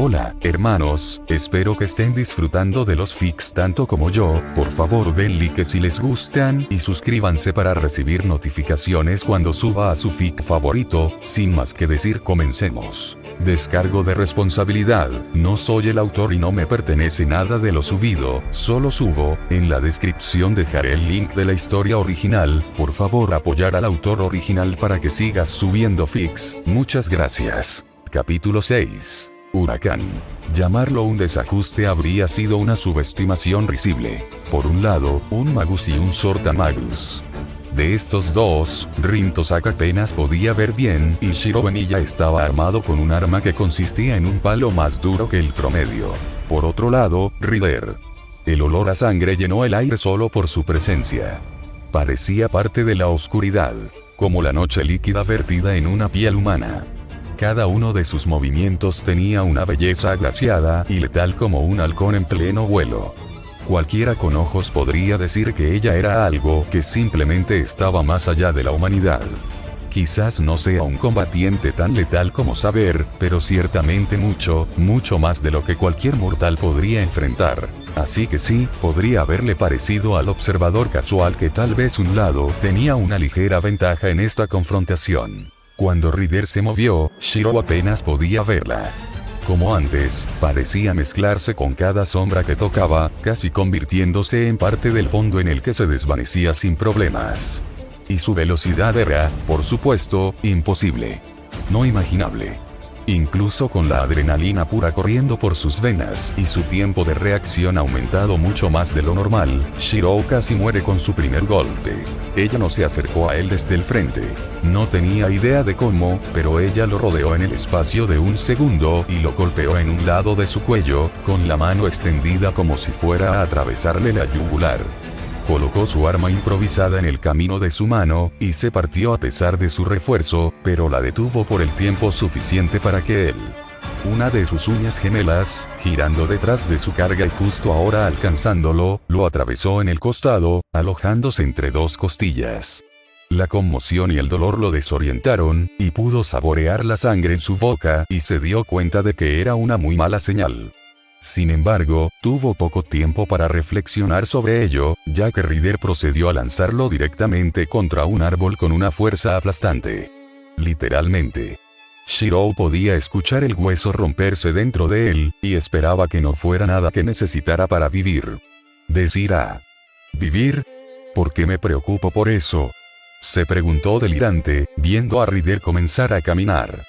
Hola, hermanos, espero que estén disfrutando de los fics tanto como yo. Por favor den like si les gustan y suscríbanse para recibir notificaciones cuando suba a su fic favorito. Sin más que decir, comencemos. Descargo de responsabilidad, no soy el autor y no me pertenece nada de lo subido, solo subo. En la descripción dejaré el link de la historia original. Por favor apoyar al autor original para que sigas subiendo fics, muchas gracias. Capítulo 6. Huracán. Llamarlo un desajuste habría sido una subestimación risible. Por un lado, un magus y un sortamagus. De estos dos, Rin Tosaka apenas podía ver bien, y Shiro Benilla estaba armado con un arma que consistía en un palo más duro que el promedio. Por otro lado, Rider. El olor a sangre llenó el aire solo por su presencia. Parecía parte de la oscuridad, como la noche líquida vertida en una piel humana. Cada uno de sus movimientos tenía una belleza agraciada y letal como un halcón en pleno vuelo. Cualquiera con ojos podría decir que ella era algo que simplemente estaba más allá de la humanidad. Quizás no sea un combatiente tan letal como Saber, pero ciertamente mucho, mucho más de lo que cualquier mortal podría enfrentar. Así que sí, podría haberle parecido al observador casual que tal vez un lado tenía una ligera ventaja en esta confrontación. Cuando Rider se movió, Shiro apenas podía verla. Como antes, parecía mezclarse con cada sombra que tocaba, casi convirtiéndose en parte del fondo en el que se desvanecía sin problemas. Y su velocidad era, por supuesto, imposible. No imaginable. Incluso con la adrenalina pura corriendo por sus venas y su tiempo de reacción aumentado mucho más de lo normal, Shiro casi muere con su primer golpe. Ella no se acercó a él desde el frente. No tenía idea de cómo, pero ella lo rodeó en el espacio de un segundo y lo golpeó en un lado de su cuello, con la mano extendida como si fuera a atravesarle la yugular. Colocó su arma improvisada en el camino de su mano, y se partió a pesar de su refuerzo, pero la detuvo por el tiempo suficiente para que él. Una de sus uñas gemelas, girando detrás de su carga y justo ahora alcanzándolo, lo atravesó en el costado, alojándose entre dos costillas. La conmoción y el dolor lo desorientaron, y pudo saborear la sangre en su boca, y se dio cuenta de que era una muy mala señal. Sin embargo, tuvo poco tiempo para reflexionar sobre ello, ya que Rider procedió a lanzarlo directamente contra un árbol con una fuerza aplastante. Literalmente. Shiro podía escuchar el hueso romperse dentro de él, y esperaba que no fuera nada que necesitara para vivir. ¿Vivir? ¿Por qué me preocupo por eso?, se preguntó delirante, viendo a Rider comenzar a caminar.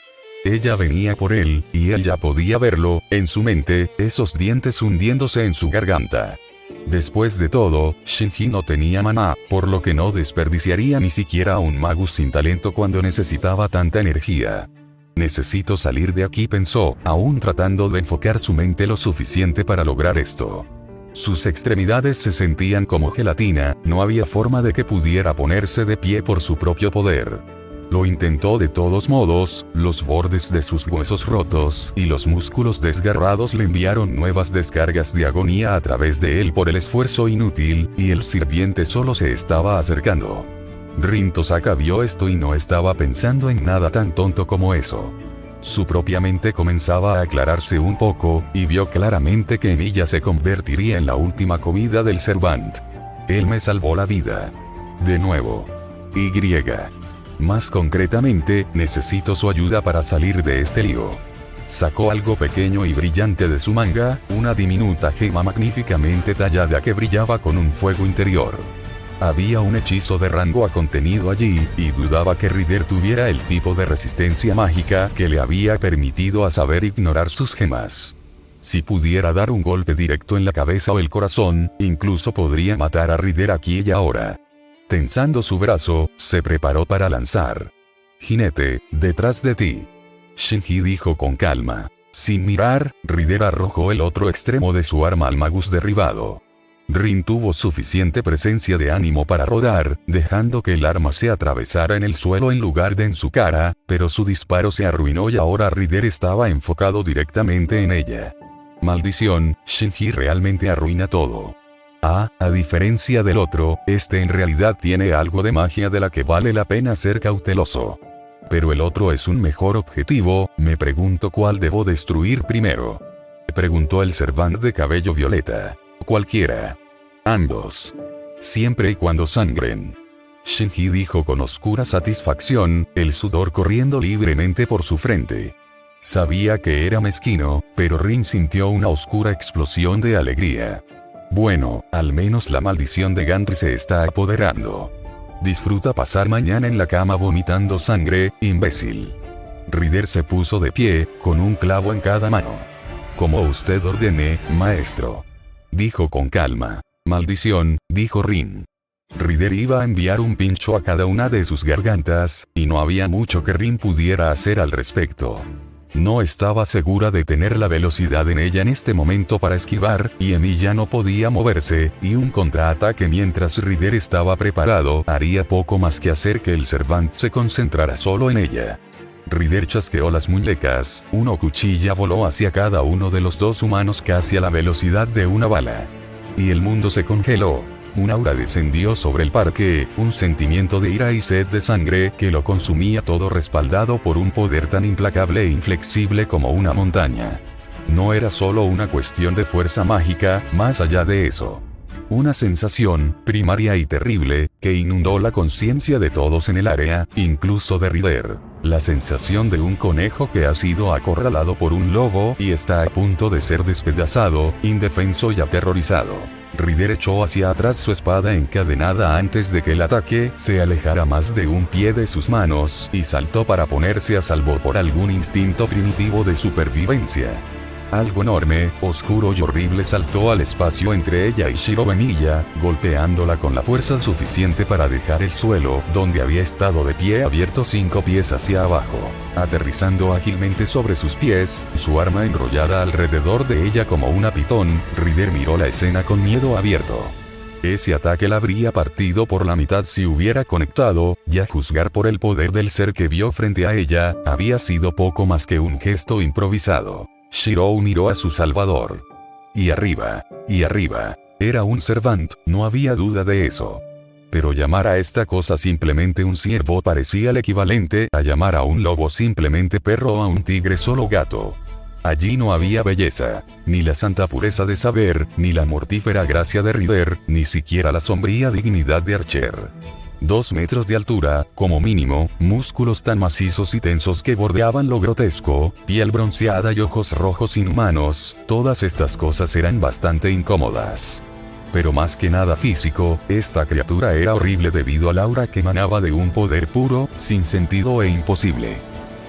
Ella venía por él, y él ya podía verlo, en su mente, esos dientes hundiéndose en su garganta. Después de todo, Shinji no tenía maná, por lo que no desperdiciaría ni siquiera a un magus sin talento cuando necesitaba tanta energía. Necesito salir de aquí, pensó, aún tratando de enfocar su mente lo suficiente para lograr esto. Sus extremidades se sentían como gelatina, no había forma de que pudiera ponerse de pie por su propio poder. Lo intentó de todos modos, los bordes de sus huesos rotos y los músculos desgarrados le enviaron nuevas descargas de agonía a través de él por el esfuerzo inútil, y el sirviente solo se estaba acercando. Rin Tosaka vio esto y no estaba pensando en nada tan tonto como eso. Su propia mente comenzaba a aclararse un poco, y vio claramente que Emilia se convertiría en la última comida del Servant. Él me salvó la vida. De nuevo. Más concretamente, necesito su ayuda para salir de este lío. Sacó algo pequeño y brillante de su manga, una diminuta gema magníficamente tallada que brillaba con un fuego interior. Había un hechizo de rango A contenido allí, y dudaba que Rider tuviera el tipo de resistencia mágica que le había permitido a Saber ignorar sus gemas. Si pudiera dar un golpe directo en la cabeza o el corazón, incluso podría matar a Rider aquí y ahora. Tensando su brazo, se preparó para lanzar. Jinete, detrás de ti. Shinji dijo con calma. Sin mirar, Rider arrojó el otro extremo de su arma al magus derribado. Rin tuvo suficiente presencia de ánimo para rodar, dejando que el arma se atravesara en el suelo en lugar de en su cara, pero su disparo se arruinó y ahora Rider estaba enfocado directamente en ella. Maldición, Shinji realmente arruina todo. A diferencia del otro, este en realidad tiene algo de magia de la que vale la pena ser cauteloso. Pero el otro es un mejor objetivo, me pregunto cuál debo destruir primero. Preguntó el Servant de cabello violeta. Cualquiera. Ambos. Siempre y cuando sangren. Shinji dijo con oscura satisfacción, el sudor corriendo libremente por su frente. Sabía que era mezquino, pero Rin sintió una oscura explosión de alegría. Bueno, al menos la maldición de Gantry se está apoderando. Disfruta pasar mañana en la cama vomitando sangre, imbécil. Ryder se puso de pie, con un clavo en cada mano. Como usted ordene, maestro. Dijo con calma. Maldición, dijo Rin. Ryder iba a enviar un pincho a cada una de sus gargantas, y no había mucho que Rin pudiera hacer al respecto. No estaba segura de tener la velocidad en ella en este momento para esquivar, y Emilia no podía moverse, y un contraataque mientras Ryder estaba preparado haría poco más que hacer que el Servant se concentrara solo en ella. Ryder chasqueó las muñecas, una cuchilla voló hacia cada uno de los dos humanos casi a la velocidad de una bala. Y el mundo se congeló. Un aura descendió sobre el parque, un sentimiento de ira y sed de sangre que lo consumía todo respaldado por un poder tan implacable e inflexible como una montaña. No era solo una cuestión de fuerza mágica, más allá de eso. Una sensación, primaria y terrible, que inundó la conciencia de todos en el área, incluso de Ryder. La sensación de un conejo que ha sido acorralado por un lobo y está a punto de ser despedazado, indefenso y aterrorizado. Ryder echó hacia atrás su espada encadenada antes de que el ataque se alejara más de un pie de sus manos y saltó para ponerse a salvo por algún instinto primitivo de supervivencia. Algo enorme, oscuro y horrible saltó al espacio entre ella y Shiro Emilia, golpeándola con la fuerza suficiente para dejar el suelo, donde había estado de pie abierto 5 pies hacia abajo. Aterrizando ágilmente sobre sus pies, su arma enrollada alrededor de ella como una pitón, Ryder miró la escena con miedo abierto. Ese ataque la habría partido por la mitad si hubiera conectado, y a juzgar por el poder del ser que vio frente a ella, había sido poco más que un gesto improvisado. Shiro miró a su salvador. Y arriba, era un Servant, no había duda de eso. Pero llamar a esta cosa simplemente un ciervo parecía el equivalente a llamar a un lobo simplemente perro o a un tigre solo gato. Allí no había belleza, ni la santa pureza de saber, ni la mortífera gracia de Ryder, ni siquiera la sombría dignidad de Archer. 2 metros de altura, como mínimo, músculos tan macizos y tensos que bordeaban lo grotesco, piel bronceada y ojos rojos inhumanos, todas estas cosas eran bastante incómodas. Pero más que nada físico, esta criatura era horrible debido al aura que emanaba de un poder puro, sin sentido e imposible.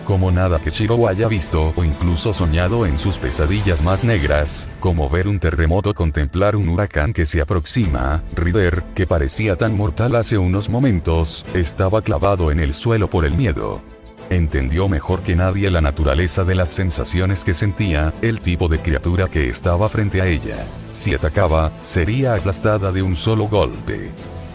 Como nada que Shiro haya visto o incluso soñado en sus pesadillas más negras, como ver un terremoto, contemplar un huracán que se aproxima. Ryder, que parecía tan mortal hace unos momentos, estaba clavado en el suelo por el miedo. Entendió mejor que nadie la naturaleza de las sensaciones que sentía, el tipo de criatura que estaba frente a ella. Si atacaba, sería aplastada de un solo golpe.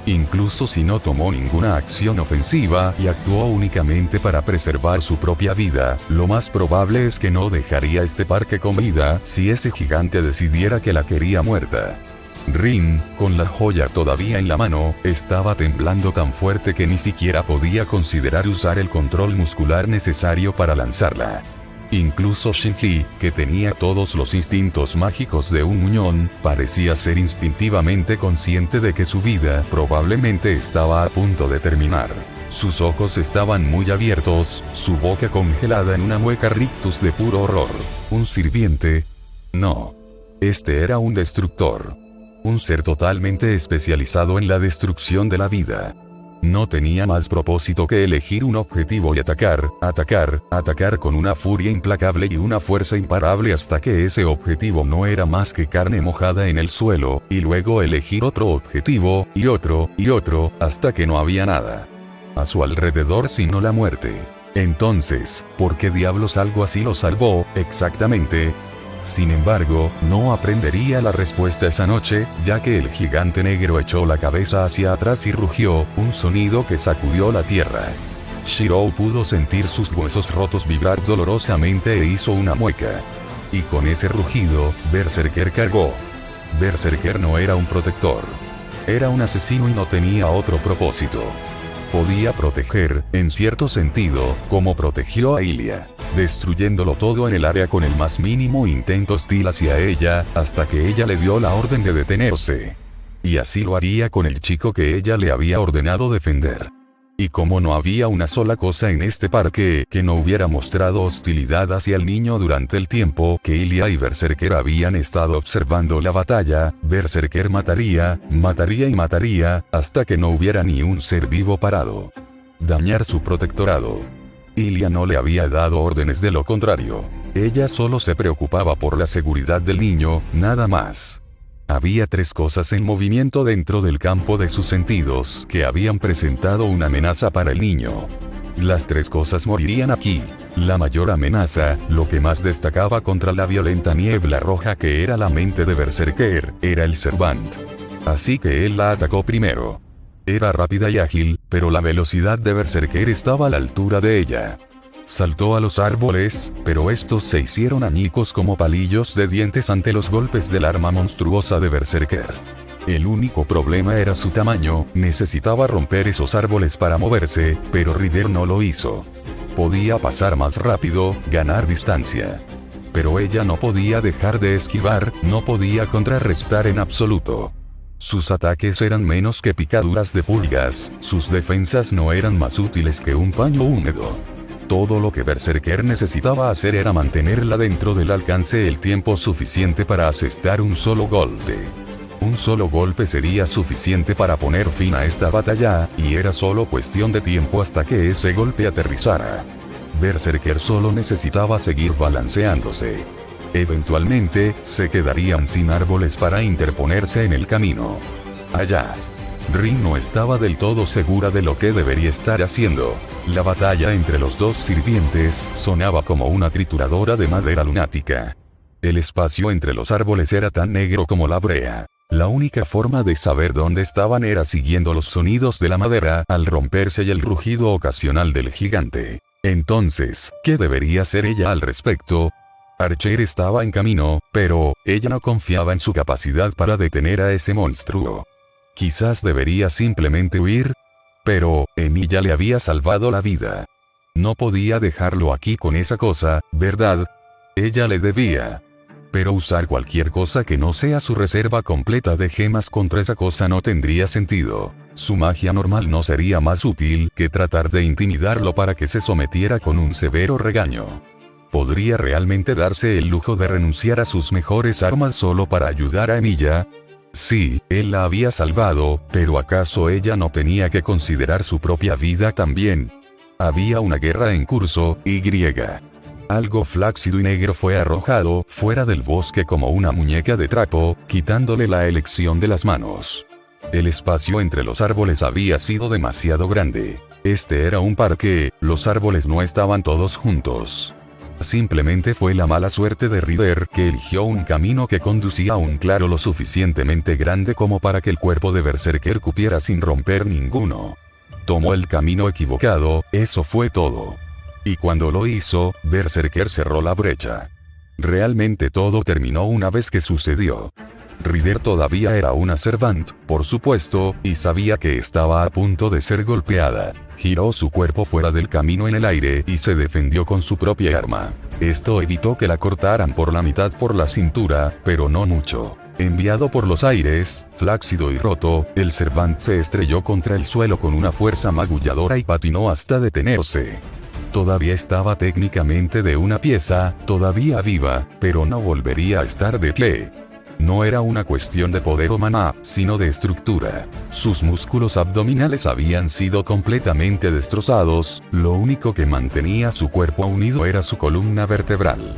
Incluso si no tomó ninguna acción ofensiva y actuó únicamente para preservar su propia vida, lo más probable es que no dejaría este parque con vida si ese gigante decidiera que la quería muerta. Rin, con la joya todavía en la mano, estaba temblando tan fuerte que ni siquiera podía considerar usar el control muscular necesario para lanzarla. Incluso Shinji, que tenía todos los instintos mágicos de un muñón, parecía ser instintivamente consciente de que su vida probablemente estaba a punto de terminar. Sus ojos estaban muy abiertos, su boca congelada en una mueca rictus de puro horror. ¿Un sirviente? No. Este era un destructor. Un ser totalmente especializado en la destrucción de la vida. No tenía más propósito que elegir un objetivo y atacar con una furia implacable y una fuerza imparable hasta que ese objetivo no era más que carne mojada en el suelo, y luego elegir otro objetivo, y otro, hasta que no había nada a su alrededor sino la muerte. Entonces, ¿por qué diablos algo así lo salvó, exactamente? Sin embargo, no aprendería la respuesta esa noche, ya que el gigante negro echó la cabeza hacia atrás y rugió, un sonido que sacudió la tierra. Shiro pudo sentir sus huesos rotos vibrar dolorosamente e hizo una mueca. Y con ese rugido, Berserker cargó. Berserker no era un protector. Era un asesino y no tenía otro propósito. Podía proteger, en cierto sentido, como protegió a Ilia, destruyéndolo todo en el área con el más mínimo intento hostil hacia ella, hasta que ella le dio la orden de detenerse. Y así lo haría con el chico que ella le había ordenado defender. Y como no había una sola cosa en este parque que no hubiera mostrado hostilidad hacia el niño durante el tiempo que Ilia y Berserker habían estado observando la batalla, Berserker mataría y mataría, hasta que no hubiera ni un ser vivo parado. Dañar su protectorado. Ilia no le había dado órdenes, de lo contrario. Ella solo se preocupaba por la seguridad del niño, nada más. Había 3 cosas en movimiento dentro del campo de sus sentidos que habían presentado una amenaza para el niño. Las 3 cosas morirían aquí. La mayor amenaza, lo que más destacaba contra la violenta niebla roja que era la mente de Berserker, era el Servant. Así que él la atacó primero. Era rápida y ágil, pero la velocidad de Berserker estaba a la altura de ella. Saltó a los árboles, pero estos se hicieron añicos como palillos de dientes ante los golpes del arma monstruosa de Berserker. El único problema era su tamaño, necesitaba romper esos árboles para moverse, pero Rider no lo hizo. Podía pasar más rápido, ganar distancia. Pero ella no podía dejar de esquivar, no podía contrarrestar en absoluto. Sus ataques eran menos que picaduras de pulgas, sus defensas no eran más útiles que un paño húmedo. Todo lo que Berserker necesitaba hacer era mantenerla dentro del alcance el tiempo suficiente para asestar un solo golpe. Un solo golpe sería suficiente para poner fin a esta batalla, y era solo cuestión de tiempo hasta que ese golpe aterrizara. Berserker solo necesitaba seguir balanceándose. Eventualmente, se quedarían sin árboles para interponerse en el camino. Allá. Rin no estaba del todo segura de lo que debería estar haciendo. La batalla entre los 2 sirvientes sonaba como una trituradora de madera lunática. El espacio entre los árboles era tan negro como la brea. La única forma de saber dónde estaban era siguiendo los sonidos de la madera al romperse y el rugido ocasional del gigante. Entonces, ¿qué debería hacer ella al respecto? Archer estaba en camino, pero ella no confiaba en su capacidad para detener a ese monstruo. Quizás debería simplemente huir. Pero, Emilia le había salvado la vida. No podía dejarlo aquí con esa cosa, ¿verdad? Ella le debía. Pero usar cualquier cosa que no sea su reserva completa de gemas contra esa cosa no tendría sentido. Su magia normal no sería más útil que tratar de intimidarlo para que se sometiera con un severo regaño. ¿Podría realmente darse el lujo de renunciar a sus mejores armas solo para ayudar a Emilia? Sí, él la había salvado, pero ¿acaso ella no tenía que considerar su propia vida también? Había una guerra en curso, y algo flácido y negro fue arrojado fuera del bosque como una muñeca de trapo, quitándole la elección de las manos. El espacio entre los árboles había sido demasiado grande. Este era un parque, los árboles no estaban todos juntos. Simplemente fue la mala suerte de Rider que eligió un camino que conducía a un claro lo suficientemente grande como para que el cuerpo de Berserker cupiera sin romper ninguno. Tomó el camino equivocado, eso fue todo. Y cuando lo hizo, Berserker cerró la brecha. Realmente todo terminó una vez que sucedió. Rider todavía era una Servant, por supuesto, y sabía que estaba a punto de ser golpeada. Giró su cuerpo fuera del camino en el aire y se defendió con su propia arma. Esto evitó que la cortaran por la mitad por la cintura, pero no mucho. Enviado por los aires, flácido y roto, el Servant se estrelló contra el suelo con una fuerza magulladora y patinó hasta detenerse. Todavía estaba técnicamente de una pieza, todavía viva, pero no volvería a estar de pie. No era una cuestión de poder o maná, sino de estructura. Sus músculos abdominales habían sido completamente destrozados, lo único que mantenía su cuerpo unido era su columna vertebral.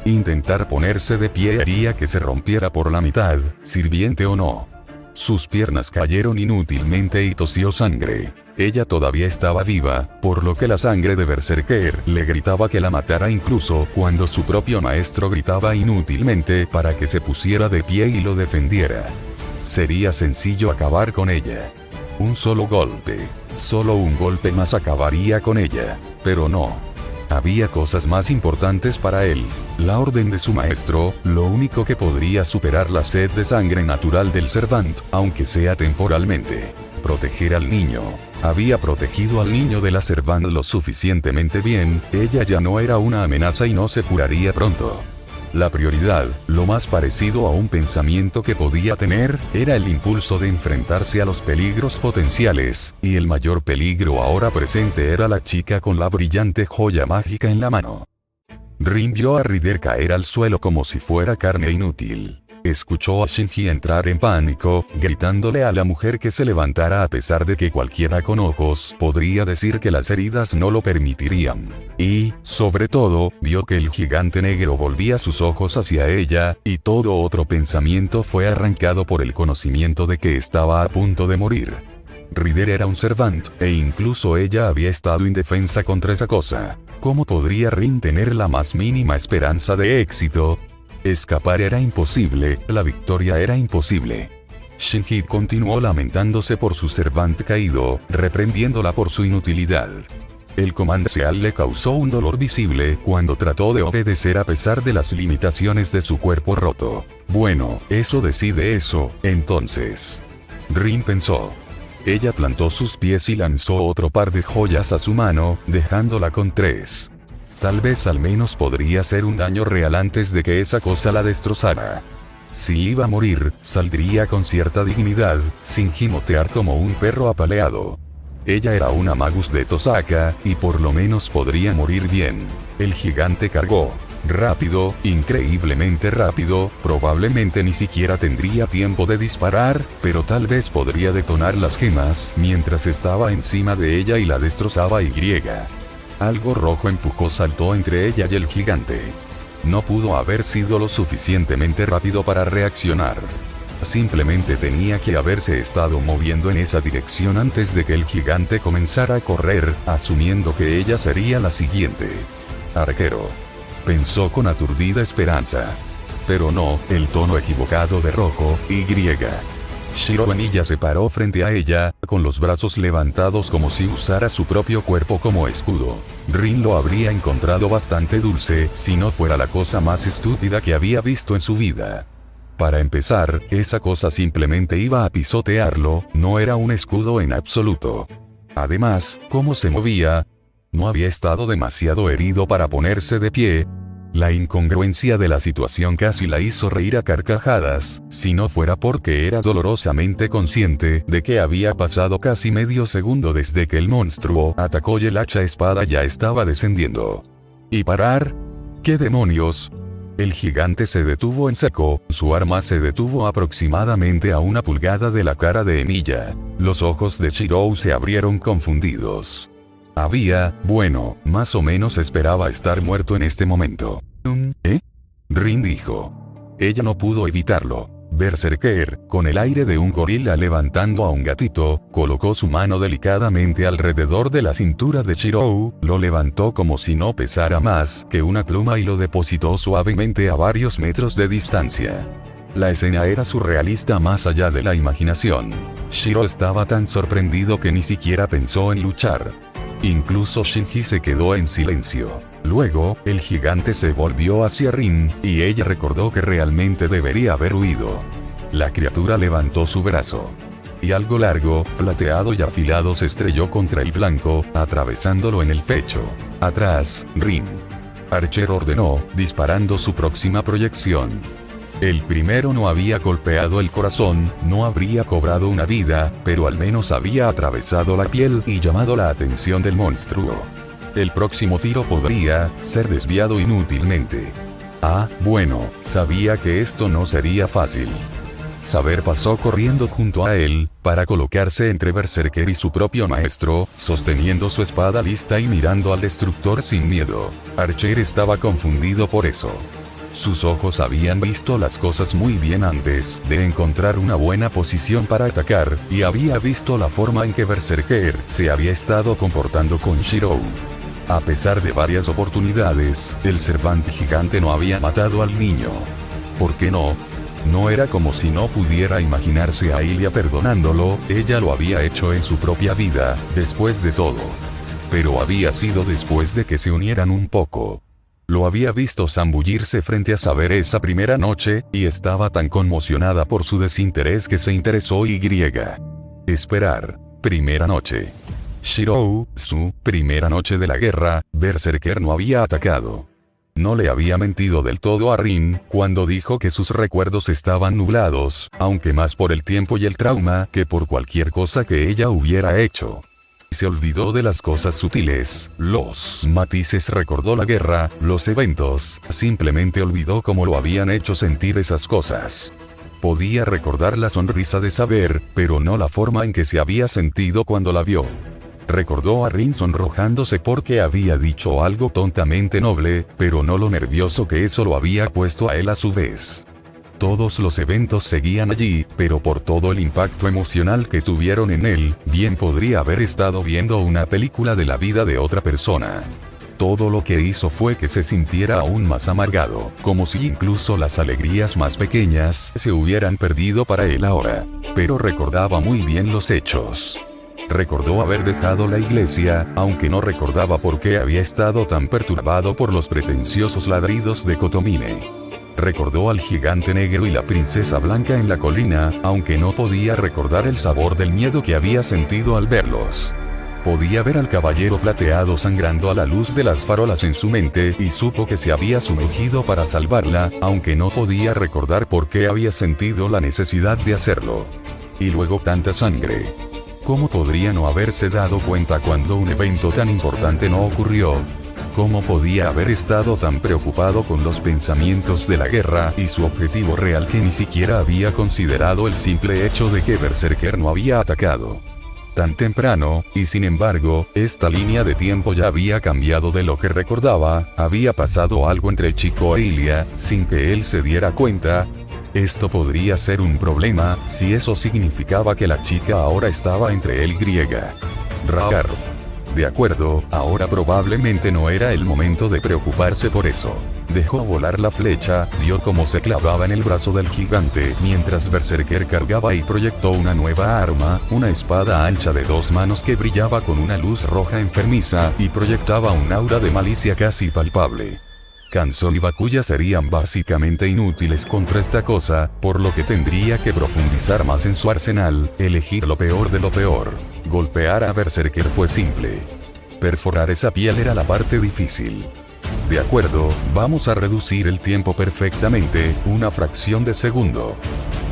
Intentar ponerse de pie haría que se rompiera por la mitad, sirviente o no. Sus piernas cayeron inútilmente y tosió sangre. Ella todavía estaba viva, por lo que la sangre de Berserker le gritaba que la matara incluso cuando su propio maestro gritaba inútilmente para que se pusiera de pie y lo defendiera. Sería sencillo acabar con ella. Un solo golpe. Solo un golpe más acabaría con ella. Pero no. Había cosas más importantes para él. La orden de su maestro, lo único que podría superar la sed de sangre natural del Servant, aunque sea temporalmente. Proteger al niño. Había protegido al niño de la Servant lo suficientemente bien, ella ya no era una amenaza y no se curaría pronto. La prioridad, lo más parecido a un pensamiento que podía tener, era el impulso de enfrentarse a los peligros potenciales, y el mayor peligro ahora presente era la chica con la brillante joya mágica en la mano. Rin vio a Ryder caer al suelo como si fuera carne inútil. Escuchó a Shinji entrar en pánico, gritándole a la mujer que se levantara a pesar de que cualquiera con ojos podría decir que las heridas no lo permitirían. Y, sobre todo, vio que el gigante negro volvía sus ojos hacia ella, y todo otro pensamiento fue arrancado por el conocimiento de que estaba a punto de morir. Ryder era un Servant, e incluso ella había estado indefensa contra esa cosa. ¿Cómo podría Rin tener la más mínima esperanza de éxito? Escapar era imposible, la victoria era imposible. Shinji continuó lamentándose por su Servant caído, reprendiéndola por su inutilidad. El comandancial le causó un dolor visible cuando trató de obedecer a pesar de las limitaciones de su cuerpo roto. Bueno, eso decide eso, entonces. Rin pensó. Ella plantó sus pies y lanzó otro par de joyas a su mano, dejándola con 3. Tal vez al menos podría hacer un daño real antes de que esa cosa la destrozara. Si iba a morir, saldría con cierta dignidad, sin gimotear como un perro apaleado. Ella era una magus de Tosaka, y por lo menos podría morir bien. El gigante cargó. Rápido, increíblemente rápido, probablemente ni siquiera tendría tiempo de disparar, pero tal vez podría detonar las gemas mientras estaba encima de ella y la destrozaba y griega. Algo rojo empujó saltó entre ella y el gigante. No pudo haber sido lo suficientemente rápido para reaccionar. Simplemente tenía que haberse estado moviendo en esa dirección antes de que el gigante comenzara a correr, asumiendo que ella sería la siguiente. Arquero. Pensó con aturdida esperanza. Pero no, el tono equivocado de rojo, y griega. Shiro Vanilla se paró frente a ella, con los brazos levantados como si usara su propio cuerpo como escudo. Rin lo habría encontrado bastante dulce, si no fuera la cosa más estúpida que había visto en su vida. Para empezar, esa cosa simplemente iba a pisotearlo, no era un escudo en absoluto. Además, ¿cómo se movía? No había estado demasiado herido para ponerse de pie. La incongruencia de la situación casi la hizo reír a carcajadas, si no fuera porque era dolorosamente consciente de que había pasado casi medio segundo desde que el monstruo atacó y el hacha espada ya estaba descendiendo. ¿Y parar? ¿Qué demonios? El gigante se detuvo en seco, su arma se detuvo aproximadamente a 1 pulgada de la cara de Emilia. Los ojos de Shirou se abrieron confundidos. Bueno, más o menos esperaba estar muerto en este momento. ¿Eh? Rin dijo. Ella no pudo evitarlo. Berserker, con el aire de un gorila levantando a un gatito, colocó su mano delicadamente alrededor de la cintura de Shirou, lo levantó como si no pesara más que una pluma y lo depositó suavemente a varios metros de distancia. La escena era surrealista más allá de la imaginación. Shiro estaba tan sorprendido que ni siquiera pensó en luchar. Incluso Shinji se quedó en silencio. Luego, el gigante se volvió hacia Rin, y ella recordó que realmente debería haber huido. La criatura levantó su brazo. Y algo largo, plateado y afilado se estrelló contra el blanco, atravesándolo en el pecho. Atrás, Rin. Archer ordenó, disparando su próxima proyección. El primero no había golpeado el corazón, no habría cobrado una vida, pero al menos había atravesado la piel y llamado la atención del monstruo. El próximo tiro podría ser desviado inútilmente. Bueno, sabía que esto no sería fácil. Saber pasó corriendo junto a él, para colocarse entre Berserker y su propio maestro, sosteniendo su espada lista y mirando al destructor sin miedo. Archer estaba confundido por eso. Sus ojos habían visto las cosas muy bien antes de encontrar una buena posición para atacar, y había visto la forma en que Berserker se había estado comportando con Shirou. A pesar de varias oportunidades, el Servant gigante no había matado al niño. ¿Por qué no? No era como si no pudiera imaginarse a Ilia perdonándolo, ella lo había hecho en su propia vida, después de todo. pero había sido después de que se unieran un poco. Lo había visto zambullirse frente a Saber esa primera noche, y estaba tan conmocionada por su desinterés que se interesó y Esperar. Primera noche. Shirou, su primera noche de la guerra, Berserker no había atacado. No le había mentido del todo a Rin cuando dijo que sus recuerdos estaban nublados, aunque más por el tiempo y el trauma que por cualquier cosa que ella hubiera hecho. Se olvidó de las cosas sutiles, los matices, recordó la guerra, los eventos, simplemente olvidó cómo lo habían hecho sentir esas cosas. Podía recordar la sonrisa de Saber, pero no la forma en que se había sentido cuando la vio. Recordó a Rin sonrojándose porque había dicho algo tontamente noble, pero no lo nervioso que eso lo había puesto a él a su vez. Todos los eventos seguían allí, pero por todo el impacto emocional que tuvieron en él, bien podría haber estado viendo una película de la vida de otra persona. Todo lo que hizo fue que se sintiera aún más amargado, como si incluso las alegrías más pequeñas se hubieran perdido para él ahora. Pero recordaba muy bien los hechos. Recordó haber dejado la iglesia, aunque no recordaba por qué había estado tan perturbado por los pretenciosos ladridos de Kotomine. Recordó al gigante negro y la princesa blanca en la colina, aunque no podía recordar el sabor del miedo que había sentido al verlos. Podía ver al caballero plateado sangrando a la luz de las farolas en su mente y supo que se había sumergido para salvarla, aunque no podía recordar por qué había sentido la necesidad de hacerlo. Y luego tanta sangre. ¿Cómo podría no haberse dado cuenta cuando un evento tan importante no ocurrió? ¿Cómo podía haber estado tan preocupado con los pensamientos de la guerra y su objetivo real que ni siquiera había considerado el simple hecho de que Berserker no había atacado tan temprano? Y sin embargo, esta línea de tiempo ya había cambiado de lo que recordaba, había pasado algo entre el chico e Ilia, sin que él se diera cuenta. Esto podría ser un problema, si eso significaba que la chica ahora estaba entre él y Ragar. De acuerdo, ahora probablemente no era el momento de preocuparse por eso. Dejó volar la flecha, vio cómo se clavaba en el brazo del gigante, mientras Berserker cargaba y proyectó una nueva arma, una espada ancha de 2 manos que brillaba con una luz roja enfermiza, y proyectaba un aura de malicia casi palpable. Kanzo y Bakuya serían básicamente inútiles contra esta cosa, por lo que tendría que profundizar más en su arsenal, elegir lo peor de lo peor. Golpear a Berserker fue simple. Perforar esa piel era la parte difícil. De acuerdo, vamos a reducir el tiempo perfectamente, una fracción de segundo.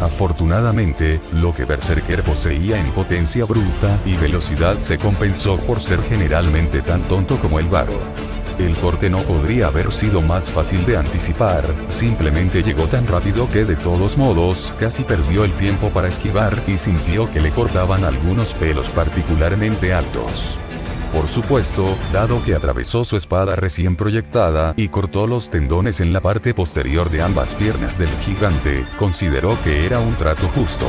Afortunadamente, lo que Berserker poseía en potencia bruta y velocidad se compensó por ser generalmente tan tonto como el varo. El corte no podría haber sido más fácil de anticipar, simplemente llegó tan rápido que de todos modos, casi perdió el tiempo para esquivar y sintió que le cortaban algunos pelos particularmente altos. Por supuesto, dado que atravesó su espada recién proyectada y cortó los tendones en la parte posterior de ambas piernas del gigante, consideró que era un trato justo.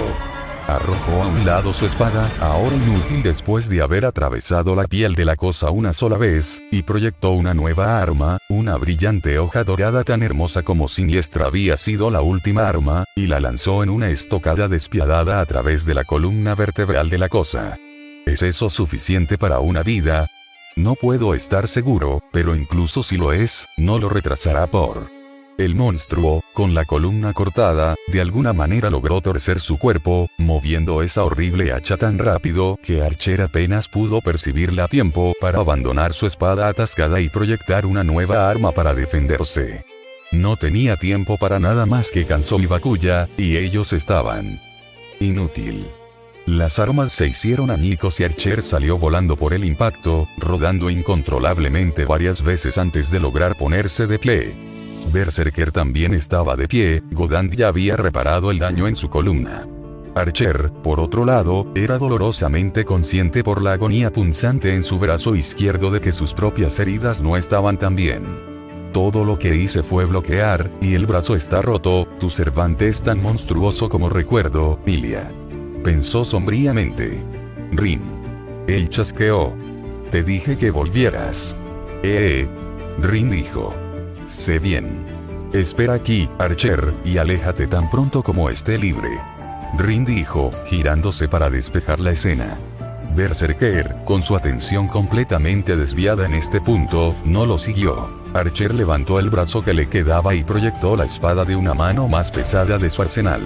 Arrojó a un lado su espada, ahora inútil después de haber atravesado la piel de la cosa una sola vez, y proyectó una nueva arma, una brillante hoja dorada tan hermosa como siniestra había sido la última arma, y la lanzó en una estocada despiadada a través de la columna vertebral de la cosa. ¿Es eso suficiente para una vida? No puedo estar seguro, pero incluso si lo es, no lo retrasará por... El monstruo, con la columna cortada, de alguna manera logró torcer su cuerpo, moviendo esa horrible hacha tan rápido que Archer apenas pudo percibirla a tiempo para abandonar su espada atascada y proyectar una nueva arma para defenderse. No tenía tiempo para nada más que Kanzo y Bakuya, y ellos estaban... inútil. Las armas se hicieron añicos y Archer salió volando por el impacto, rodando incontrolablemente varias veces antes de lograr ponerse de pie. Berserker también estaba de pie, Godand ya había reparado el daño en su columna. Archer, por otro lado, era dolorosamente consciente por la agonía punzante en su brazo izquierdo de que sus propias heridas no estaban tan bien. Todo lo que hice fue bloquear, y el brazo está roto, tu Cervante es tan monstruoso como recuerdo, Ilia. Pensó sombríamente. Rin. Él chasqueó. Te dije que volvieras. Rin dijo. Sé bien. Espera aquí, Archer, y aléjate tan pronto como esté libre. Rin dijo, girándose para despejar la escena. Berserker, con su atención completamente desviada en este punto, no lo siguió. Archer levantó el brazo que le quedaba y proyectó la espada de una mano más pesada de su arsenal.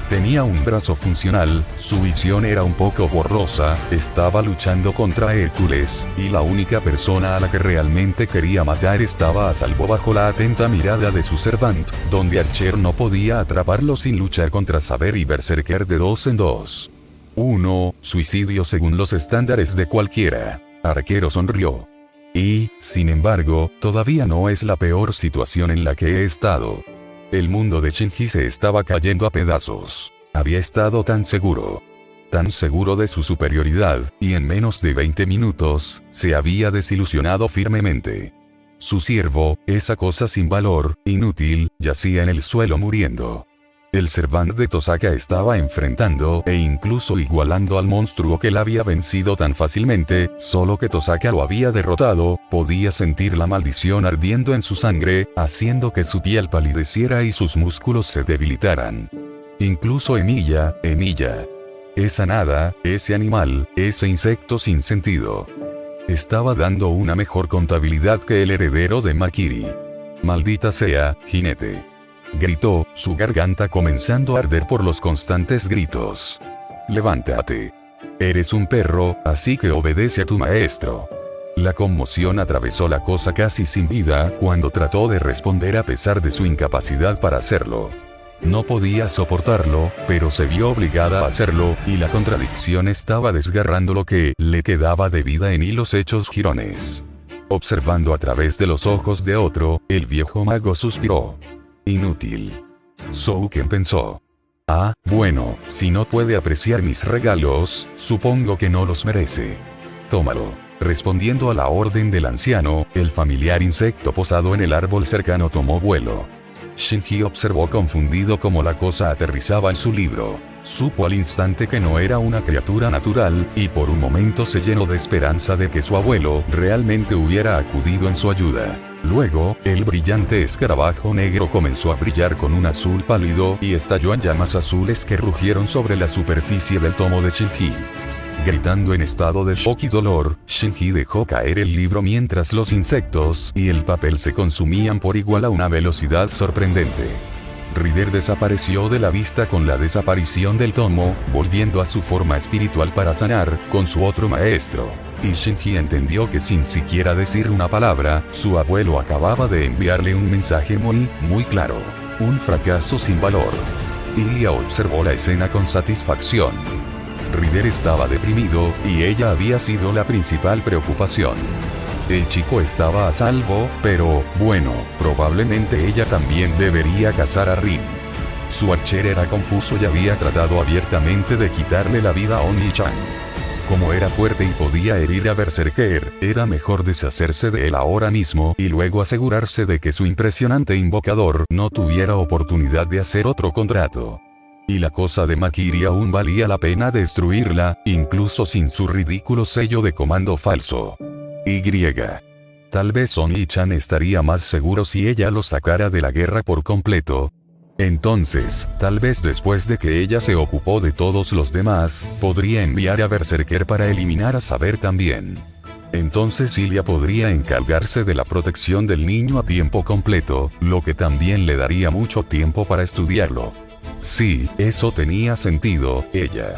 Tenía un brazo funcional, su visión era un poco borrosa, estaba luchando contra Hércules, y la única persona a la que realmente quería matar estaba a salvo bajo la atenta mirada de su Servant, donde Archer no podía atraparlo sin luchar contra Saber y Berserker de 2 en 2. 1. Suicidio según los estándares de cualquiera. Arquero sonrió. Y, sin embargo, todavía no es la peor situación en la que he estado. El mundo de Shinji se estaba cayendo a pedazos. Había estado tan seguro de su superioridad, y en menos de 20 minutos, se había desilusionado firmemente. Su siervo, esa cosa sin valor, inútil, yacía en el suelo muriendo. El Servant de Tosaka estaba enfrentando e incluso igualando al monstruo que la había vencido tan fácilmente, solo que Tosaka lo había derrotado, podía sentir la maldición ardiendo en su sangre, haciendo que su piel palideciera y sus músculos se debilitaran. Incluso Emilia, esa nada, ese animal, ese insecto sin sentido, estaba dando una mejor contabilidad que el heredero de Makiri. Maldita sea, jinete. Gritó, su garganta comenzando a arder por los constantes gritos. Levántate. Eres un perro, así que obedece a tu maestro. La conmoción atravesó la cosa casi sin vida cuando trató de responder a pesar de su incapacidad para hacerlo. No podía soportarlo, pero se vio obligada a hacerlo, y la contradicción estaba desgarrando lo que le quedaba de vida en hilos hechos jirones. Observando a través de los ojos de otro, el viejo mago suspiró. Inútil. Souken pensó. Ah, bueno, si no puede apreciar mis regalos, supongo que no los merece. Tómalo. Respondiendo a la orden del anciano, el familiar insecto posado en el árbol cercano tomó vuelo. Shinji observó confundido cómo la cosa aterrizaba en su libro. Supo al instante que no era una criatura natural, y por un momento se llenó de esperanza de que su abuelo realmente hubiera acudido en su ayuda. Luego, el brillante escarabajo negro comenzó a brillar con un azul pálido y estalló en llamas azules que rugieron sobre la superficie del tomo de Shinji. Gritando en estado de shock y dolor, Shinji dejó caer el libro mientras los insectos y el papel se consumían por igual a una velocidad sorprendente. Rider desapareció de la vista con la desaparición del tomo, volviendo a su forma espiritual para sanar, con su otro maestro. Y Shinji entendió que sin siquiera decir una palabra, su abuelo acababa de enviarle un mensaje muy claro. Un fracaso sin valor. Ilia observó la escena con satisfacción. Rider estaba deprimido, y ella había sido la principal preocupación. El chico estaba a salvo, pero, bueno, probablemente ella también debería cazar a Rin. Su Archer era confuso y había tratado abiertamente de quitarle la vida a Oni-chan. Como era fuerte y podía herir a Berserker, era mejor deshacerse de él ahora mismo y luego asegurarse de que su impresionante invocador no tuviera oportunidad de hacer otro contrato. Y la cosa de Makiri aún valía la pena destruirla, incluso sin su ridículo sello de comando falso. Tal vez Oni-chan estaría más seguro si ella lo sacara de la guerra por completo. Entonces, tal vez después de que ella se ocupó de todos los demás, podría enviar a Berserker para eliminar a Saber también. Entonces Ilia podría encargarse de la protección del niño a tiempo completo, lo que también le daría mucho tiempo para estudiarlo. Sí, eso tenía sentido, ella.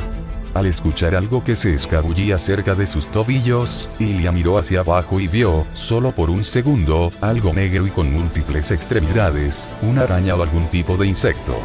Al escuchar algo que se escabullía cerca de sus tobillos, Ilia miró hacia abajo y vio, solo por un segundo, algo negro y con múltiples extremidades, una araña o algún tipo de insecto.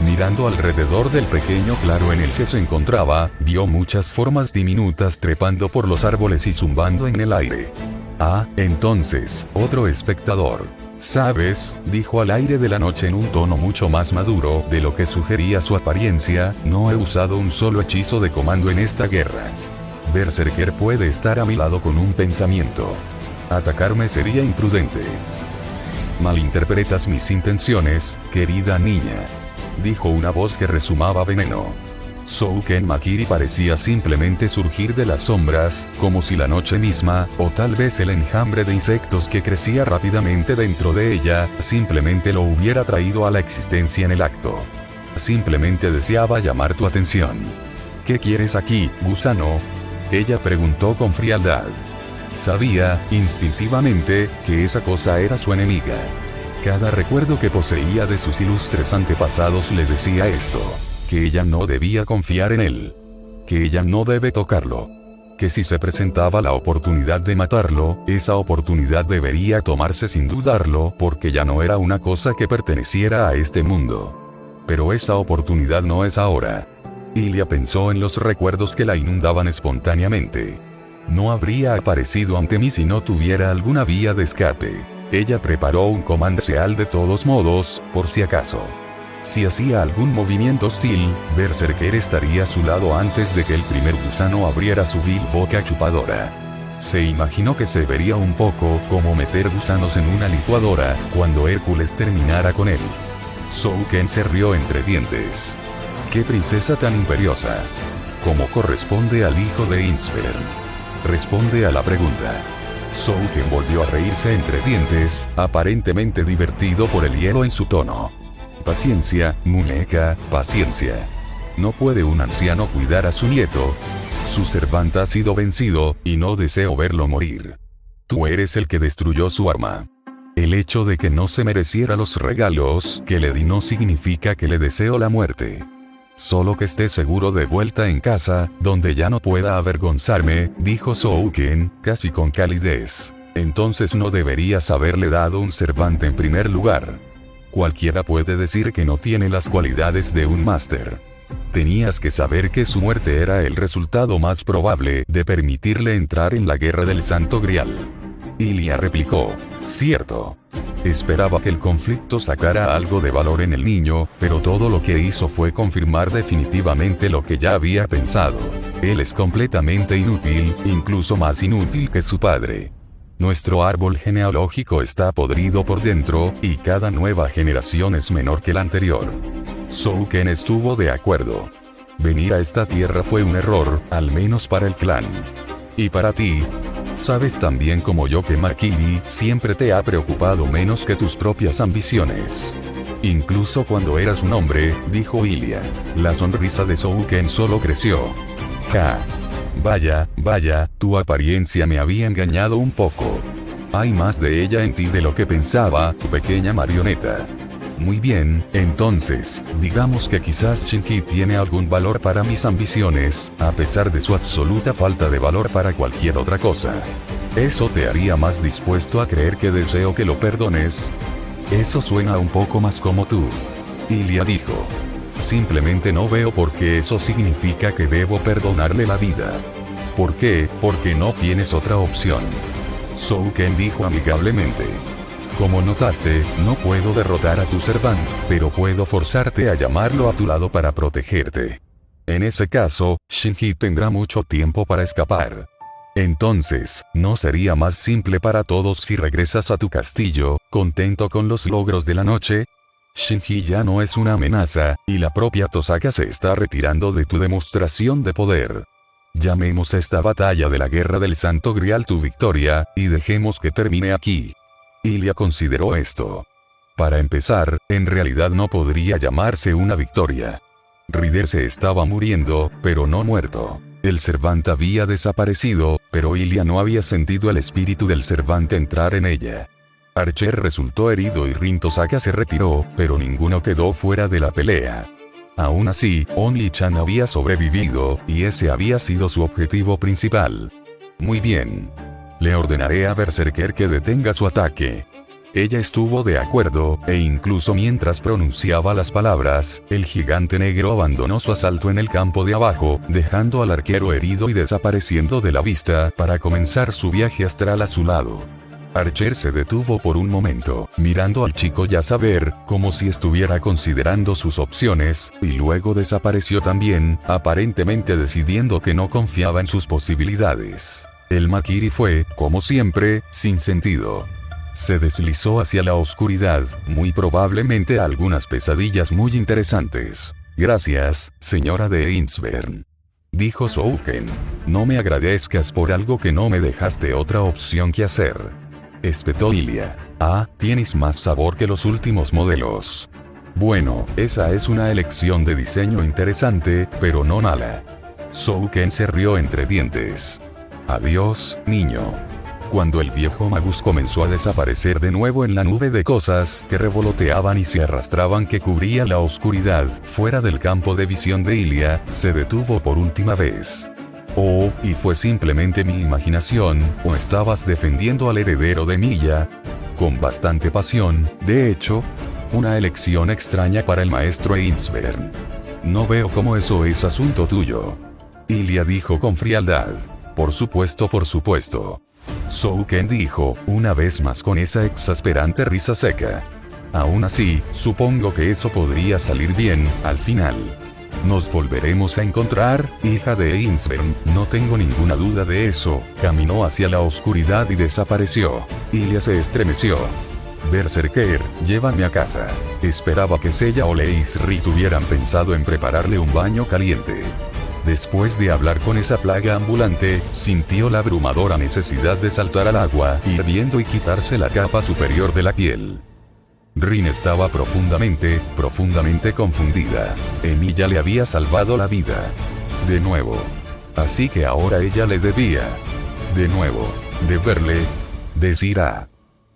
Mirando alrededor del pequeño claro en el que se encontraba, vio muchas formas diminutas trepando por los árboles y zumbando en el aire. Ah, entonces, otro espectador. ¿Sabes?, dijo al aire de la noche en un tono mucho más maduro de lo que sugería su apariencia, no he usado un solo hechizo de comando en esta guerra. Berserker puede estar a mi lado con un pensamiento. Atacarme sería imprudente. Malinterpretas mis intenciones, querida niña. Dijo una voz que resumaba veneno. Souken Makiri parecía simplemente surgir de las sombras, como si la noche misma, o tal vez el enjambre de insectos que crecía rápidamente dentro de ella, simplemente lo hubiera traído a la existencia en el acto. Simplemente deseaba llamar tu atención. ¿Qué quieres aquí, gusano? Ella preguntó con frialdad. Sabía, instintivamente, que esa cosa era su enemiga. Cada recuerdo que poseía de sus ilustres antepasados le decía esto, que ella no debía confiar en él, que ella no debe tocarlo, que si se presentaba la oportunidad de matarlo, esa oportunidad debería tomarse sin dudarlo, porque ya no era una cosa que perteneciera a este mundo. Pero esa oportunidad no es ahora. Ilia pensó en los recuerdos que la inundaban espontáneamente. No habría aparecido ante mí si no tuviera alguna vía de escape. Ella preparó un comandancial de todos modos, por si acaso. Si hacía algún movimiento hostil, Berserker estaría a su lado antes de que el primer gusano abriera su vil boca chupadora. Se imaginó que se vería un poco como meter gusanos en una licuadora, cuando Hércules terminara con él. Souken se rió entre dientes. ¡Qué princesa tan imperiosa! Como corresponde al hijo de Insvern. Responde a la pregunta. Souken volvió a reírse entre dientes, aparentemente divertido por el hielo en su tono. Paciencia, muñeca, paciencia. ¿No puede un anciano cuidar a su nieto? Su servante ha sido vencido, y no deseo verlo morir. Tú eres el que destruyó su arma. El hecho de que no se mereciera los regalos que le di no significa que le deseo la muerte. Solo que esté seguro de vuelta en casa, donde ya no pueda avergonzarme, dijo Souken, casi con calidez. Entonces no deberías haberle dado un servante en primer lugar. Cualquiera puede decir que no tiene las cualidades de un máster. Tenías que saber que su muerte era el resultado más probable de permitirle entrar en la guerra del Santo Grial. Ilia replicó, cierto. Esperaba que el conflicto sacara algo de valor en el niño, pero todo lo que hizo fue confirmar definitivamente lo que ya había pensado. Él es completamente inútil, incluso más inútil que su padre. Nuestro árbol genealógico está podrido por dentro, y cada nueva generación es menor que la anterior. Souken estuvo de acuerdo. Venir a esta tierra fue un error, al menos para el clan. Y para ti. Sabes tan bien como yo que Makiri siempre te ha preocupado menos que tus propias ambiciones. Incluso cuando eras un hombre, dijo Ilia. La sonrisa de Souken solo creció. Ja. Vaya, tu apariencia me había engañado un poco. Hay más de ella en ti de lo que pensaba, tu pequeña marioneta. Muy bien, entonces, digamos que quizás Shinji tiene algún valor para mis ambiciones, a pesar de su absoluta falta de valor para cualquier otra cosa. ¿Eso te haría más dispuesto a creer que deseo que lo perdones? Eso suena un poco más como tú. Ilia dijo. Simplemente no veo por qué eso significa que debo perdonarle la vida. ¿Por qué? Porque no tienes otra opción. Souken dijo amigablemente. Como notaste, no puedo derrotar a tu servant, pero puedo forzarte a llamarlo a tu lado para protegerte. En ese caso, Shinji tendrá mucho tiempo para escapar. Entonces, ¿no sería más simple para todos si regresas a tu castillo, contento con los logros de la noche? Shinji ya no es una amenaza, y la propia Tosaka se está retirando de tu demostración de poder. Llamemos esta batalla de la Guerra del Santo Grial tu victoria, y dejemos que termine aquí. Ilia consideró esto. Para empezar, en realidad no podría llamarse una victoria. Rider se estaba muriendo, pero no muerto. El Servant había desaparecido, pero Ilia no había sentido el espíritu del Servant entrar en ella. Archer resultó herido y Rin Tosaka se retiró, pero ninguno quedó fuera de la pelea. Aún así, Only-chan había sobrevivido, y ese había sido su objetivo principal. Muy bien. Le ordenaré a Berserker que detenga su ataque. Ella estuvo de acuerdo, e incluso mientras pronunciaba las palabras, el gigante negro abandonó su asalto en el campo de abajo, dejando al arquero herido y desapareciendo de la vista, para comenzar su viaje astral a su lado. Archer se detuvo por un momento, mirando al chico Yasaber, como si estuviera considerando sus opciones, y luego desapareció también, aparentemente decidiendo que no confiaba en sus posibilidades. El Makiri fue, como siempre, sin sentido. Se deslizó hacia la oscuridad, muy probablemente a algunas pesadillas muy interesantes. Gracias, señora de Insvern. Dijo Souken. No me agradezcas por algo que no me dejaste otra opción que hacer. Espetó Ilia. Ah, tienes más sabor que los últimos modelos. Bueno, esa es una elección de diseño interesante, pero no mala. Shouken se rió entre dientes. Adiós, niño. Cuando el viejo Magus comenzó a desaparecer de nuevo en la nube de cosas que revoloteaban y se arrastraban que cubría la oscuridad, fuera del campo de visión de Ilia, se detuvo por última vez. Oh, ¿y fue simplemente mi imaginación, o estabas defendiendo al heredero de Milla? Con bastante pasión, de hecho. Una elección extraña para el maestro Einsvern. No veo cómo eso es asunto tuyo. Ilia dijo con frialdad. Por supuesto, por supuesto. Shouken dijo, una vez más con esa exasperante risa seca. Aún así, supongo que eso podría salir bien, al final. Nos volveremos a encontrar, hija de Einsvern, no tengo ninguna duda de eso. Caminó hacia la oscuridad y desapareció. Ilia se estremeció. Berserker, llévame a casa. Esperaba que Seiya o Leisri tuvieran pensado en prepararle un baño caliente. Después de hablar con esa plaga ambulante, sintió la abrumadora necesidad de saltar al agua hirviendo y quitarse la capa superior de la piel. Rin estaba profundamente confundida. Emilia le había salvado la vida. De nuevo. Así que ahora ella le debía. De nuevo. Deberle. Decir a.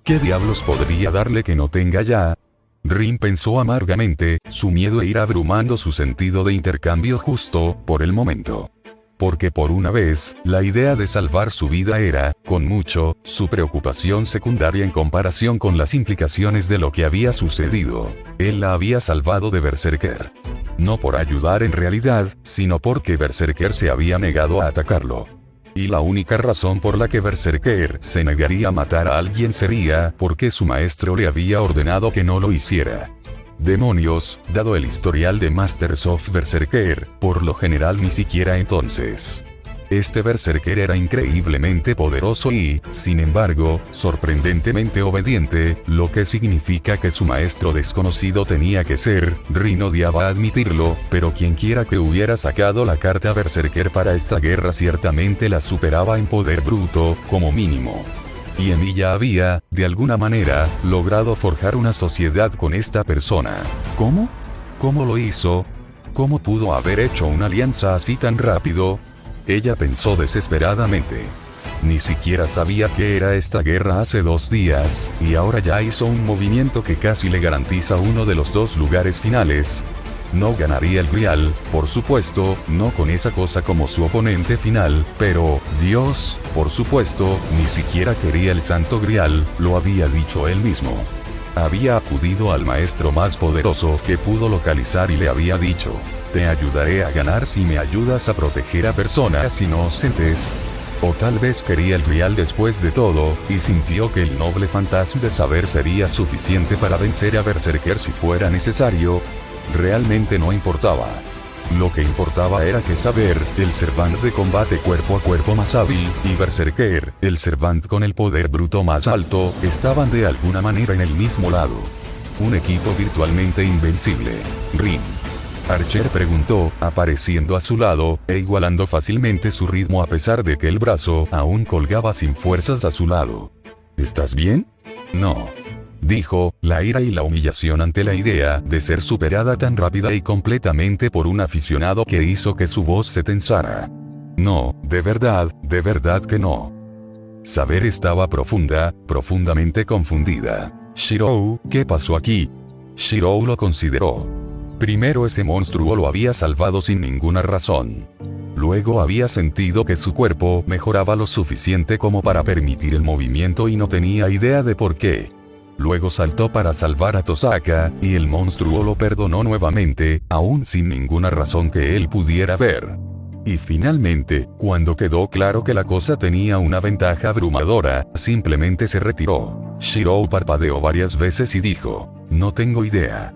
¿Qué diablos podría darle que no tenga ya? Rin pensó amargamente, su miedo a ir abrumando su sentido de intercambio justo, por el momento. Porque por una vez, la idea de salvar su vida era, con mucho, su preocupación secundaria en comparación con las implicaciones de lo que había sucedido. Él la había salvado de Berserker. No por ayudar en realidad, sino porque Berserker se había negado a atacarlo. Y la única razón por la que Berserker se negaría a matar a alguien sería porque su maestro le había ordenado que no lo hiciera. Demonios, dado el historial de Masters of Berserker, por lo general ni siquiera entonces. Este Berserker era increíblemente poderoso y, sin embargo, sorprendentemente obediente, lo que significa que su maestro desconocido tenía que ser. Rin odiaba admitirlo, pero quienquiera que hubiera sacado la carta Berserker para esta guerra ciertamente la superaba en poder bruto, como mínimo. Y Emilia había, de alguna manera, logrado forjar una sociedad con esta persona. ¿Cómo? ¿Cómo lo hizo? ¿Cómo pudo haber hecho una alianza así tan rápido? Ella pensó desesperadamente. Ni siquiera sabía qué era esta guerra hace 2 días, y ahora ya hizo un movimiento que casi le garantiza uno de los 2 lugares finales. No ganaría el Grial, por supuesto, no con esa cosa como su oponente final, pero, Dios, por supuesto, ni siquiera quería el Santo Grial, lo había dicho él mismo. Había acudido al maestro más poderoso que pudo localizar y le había dicho, te ayudaré a ganar si me ayudas a proteger a personas inocentes. O tal vez quería el Grial después de todo, y sintió que el noble fantasma de saber sería suficiente para vencer a Berserker si fuera necesario. Realmente no importaba. Lo que importaba era que saber, el Servant de combate cuerpo a cuerpo más hábil, y Berserker, el Servant con el poder bruto más alto, estaban de alguna manera en el mismo lado. Un equipo virtualmente invencible. Rin. Archer preguntó, apareciendo a su lado, e igualando fácilmente su ritmo a pesar de que el brazo aún colgaba sin fuerzas a su lado. ¿Estás bien? No. Dijo, la ira y la humillación ante la idea de ser superada tan rápida y completamente por un aficionado que hizo que su voz se tensara. No, de verdad que no. Saber estaba profundamente confundida. Shirou, ¿qué pasó aquí? Shirou lo consideró. Primero ese monstruo lo había salvado sin ninguna razón. Luego había sentido que su cuerpo mejoraba lo suficiente como para permitir el movimiento y no tenía idea de por qué. Luego saltó para salvar a Tosaka, y el monstruo lo perdonó nuevamente, aún sin ninguna razón que él pudiera ver. Y finalmente, cuando quedó claro que la cosa tenía una ventaja abrumadora, simplemente se retiró. Shirou parpadeó varias veces y dijo, no tengo idea.